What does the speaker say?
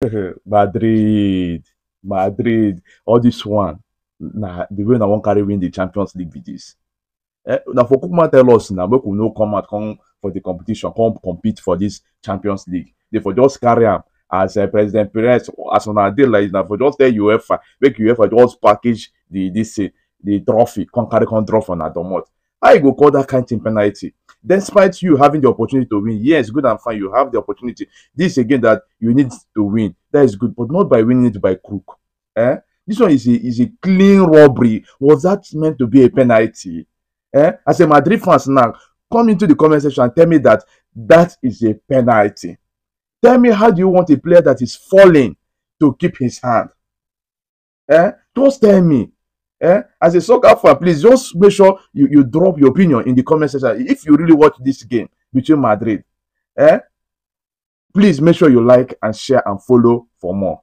Madrid, Madrid, all this one. Nah, the way I want carry win the Champions League with this. Now for Kukuma tell us now, make we no come out come for the competition, come compete for this Champions League. They for just carry am as President Perez as on a day like that for just tell UEFA, make UEFA just package the trophy, come carry come draw for Nadomot. How you go call that kind of penalty? Despite you having the opportunity to win, yes, good and fine, you have the opportunity. This again that you need to win, that is good, but not by winning it by crook. Eh? This one is a clean robbery. Was that meant to be a penalty? As a Madrid fans now, come into the comment section and tell me that that is a penalty. Tell me how do you want a player that is falling to keep his hand? Just tell me. As a soccer fan, please just make sure you drop your opinion in the comment section. If you really watch this game between Madrid, please make sure you like and share and follow for more.